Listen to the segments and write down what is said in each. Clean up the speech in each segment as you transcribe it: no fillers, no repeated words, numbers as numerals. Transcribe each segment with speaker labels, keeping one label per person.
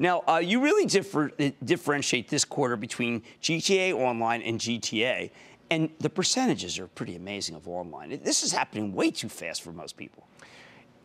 Speaker 1: Now, you really differentiate this quarter between GTA Online and GTA, and the percentages are pretty amazing of online. This is happening way too fast for most people.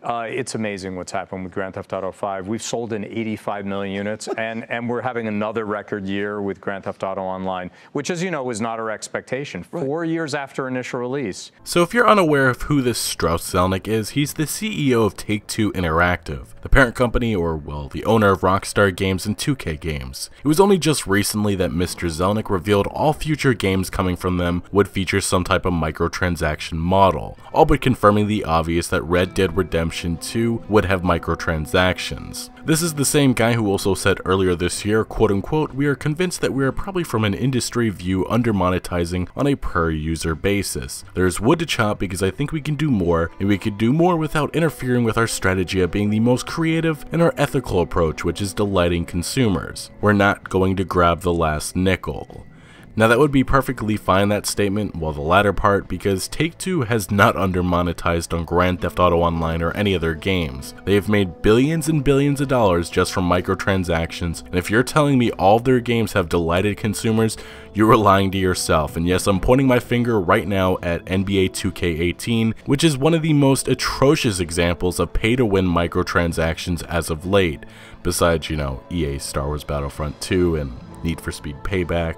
Speaker 2: It's amazing what's happened with Grand Theft Auto 5. We've sold in 85 million units, and we're having another record year with Grand Theft Auto Online, which, as you know, was not our expectation. Right. 4 years after initial release.
Speaker 3: So if you're unaware of who this Strauss Zelnick is, he's the CEO of Take-Two Interactive, the parent company, or, well, the owner of Rockstar Games and 2K Games. It was only just recently that Mr. Zelnick revealed all future games coming from them would feature some type of microtransaction model, all but confirming the obvious that Red Dead Redemption 2 would have microtransactions. This is the same guy who also said earlier this year, quote unquote, "We are convinced that we are probably from an industry view under-monetizing on a per-user basis. There's wood to chop because I think we can do more, and we could do more without interfering with our strategy of being the most creative and our ethical approach, which is delighting consumers. We're not going to grab the last nickel." Now that would be perfectly fine, that statement, well, the latter part, because Take-Two has not under-monetized on Grand Theft Auto Online or any other games. They have made billions and billions of dollars just from microtransactions, and if you're telling me all of their games have delighted consumers, you are lying to yourself. And yes, I'm pointing my finger right now at NBA 2K18, which is one of the most atrocious examples of pay-to-win microtransactions as of late, besides, you know, EA's Star Wars Battlefront 2 and Need for Speed Payback.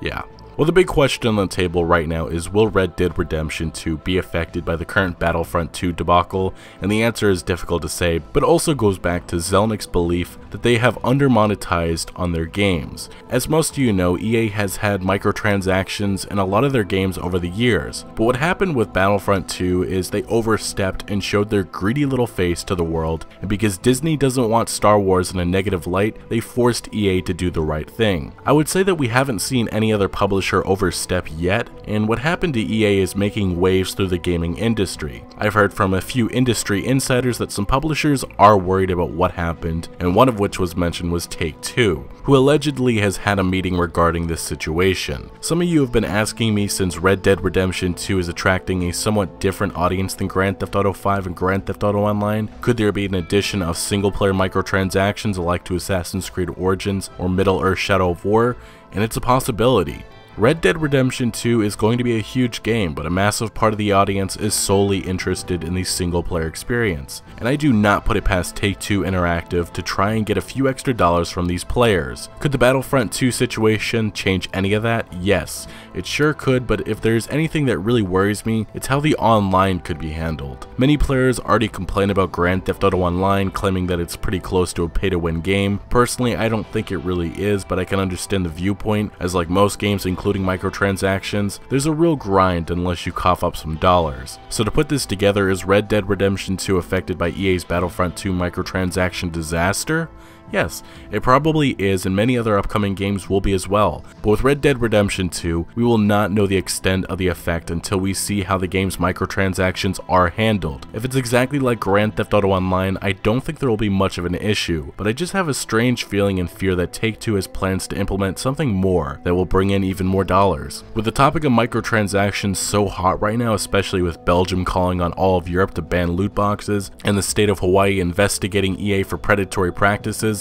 Speaker 3: Yeah. Well, the big question on the table right now is, will Red Dead Redemption 2 be affected by the current Battlefront 2 debacle? And the answer is difficult to say, but also goes back to Zelnick's belief that they have under-monetized on their games. As most of you know, EA has had microtransactions in a lot of their games over the years, but what happened with Battlefront 2 is they overstepped and showed their greedy little face to the world, and because Disney doesn't want Star Wars in a negative light, they forced EA to do the right thing. I would say that we haven't seen any other publisher overstep yet, and what happened to EA is making waves through the gaming industry. I've heard from a few industry insiders that some publishers are worried about what happened, and one of which was mentioned was Take-Two, who allegedly has had a meeting regarding this situation. Some of you have been asking me, since Red Dead Redemption 2 is attracting a somewhat different audience than Grand Theft Auto 5 and Grand Theft Auto Online, could there be an addition of single-player microtransactions alike to Assassin's Creed Origins or Middle-earth Shadow of War? And it's a possibility. Red Dead Redemption 2 is going to be a huge game, but a massive part of the audience is solely interested in the single-player experience, and I do not put it past Take-Two Interactive to try and get a few extra dollars from these players. Could the Battlefront 2 situation change any of that? Yes, it sure could, but if there's anything that really worries me, it's how the online could be handled. Many players already complain about Grand Theft Auto Online, claiming that it's pretty close to a pay-to-win game. Personally, I don't think it really is, but I can understand the viewpoint, as like most games including microtransactions, there's a real grind unless you cough up some dollars. So to put this together, is Red Dead Redemption 2 affected by EA's Battlefront 2 microtransaction disaster? Yes, it probably is, and many other upcoming games will be as well. But with Red Dead Redemption 2, we will not know the extent of the effect until we see how the game's microtransactions are handled. If it's exactly like Grand Theft Auto Online, I don't think there will be much of an issue, but I just have a strange feeling and fear that Take-Two has plans to implement something more that will bring in even more dollars. With the topic of microtransactions so hot right now, especially with Belgium calling on all of Europe to ban loot boxes, and the state of Hawaii investigating EA for predatory practices,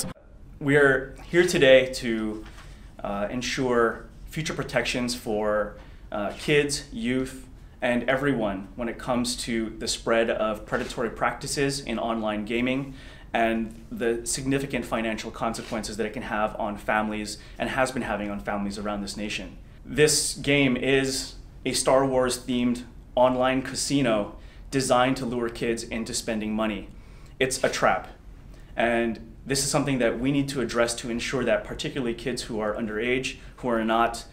Speaker 4: we are here today to ensure future protections for kids, youth, and everyone when it comes to the spread of predatory practices in online gaming and the significant financial consequences that it can have on families and has been having on families around this nation. This game is a Star Wars themed online casino designed to lure kids into spending money. It's a trap. And this is something that we need to address to ensure that particularly kids who are underage, who are not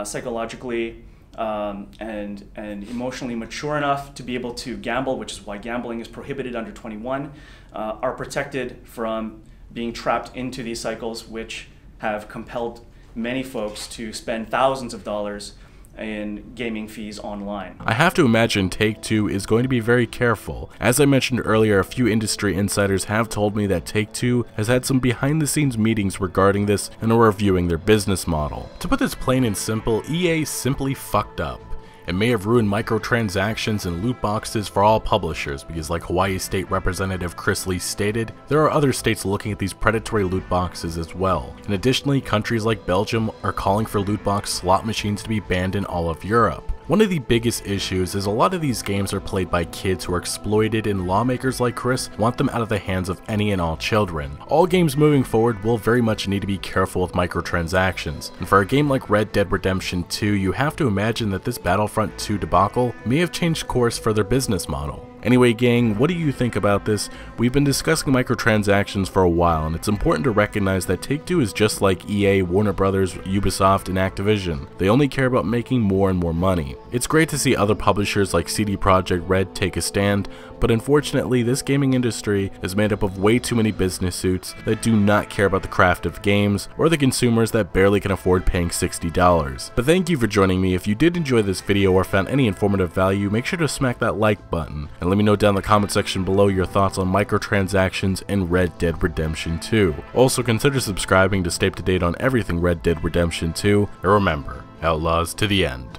Speaker 4: psychologically and emotionally mature enough to be able to gamble, which is why gambling is prohibited under 21, are protected from being trapped into these cycles, which have compelled many folks to spend thousands of dollars in gaming fees online.
Speaker 3: I have to imagine Take-Two is going to be very careful. As I mentioned earlier, a few industry insiders have told me that Take-Two has had some behind-the-scenes meetings regarding this and are reviewing their business model. To put this plain and simple, EA simply fucked up. It may have ruined microtransactions and loot boxes for all publishers because, like Hawaii State Representative Chris Lee stated, there are other states looking at these predatory loot boxes as well. And additionally, countries like Belgium are calling for loot box slot machines to be banned in all of Europe. One of the biggest issues is a lot of these games are played by kids who are exploited, and lawmakers like Chris want them out of the hands of any and all children. All games moving forward will very much need to be careful with microtransactions, and for a game like Red Dead Redemption 2, you have to imagine that this Battlefront 2 debacle may have changed course for their business model. Anyway, gang, what do you think about this? We've been discussing microtransactions for a while, and it's important to recognize that Take-Two is just like EA, Warner Brothers, Ubisoft, and Activision. They only care about making more and more money. It's great to see other publishers like CD Projekt Red take a stand, but unfortunately, this gaming industry is made up of way too many business suits that do not care about the craft of games, or the consumers that barely can afford paying $60. But thank you for joining me. If you did enjoy this video or found any informative value, make sure to smack that like button, and let me know down in the comment section below your thoughts on microtransactions in Red Dead Redemption 2. Also, consider subscribing to stay up to date on everything Red Dead Redemption 2, and remember, Outlaws to the end.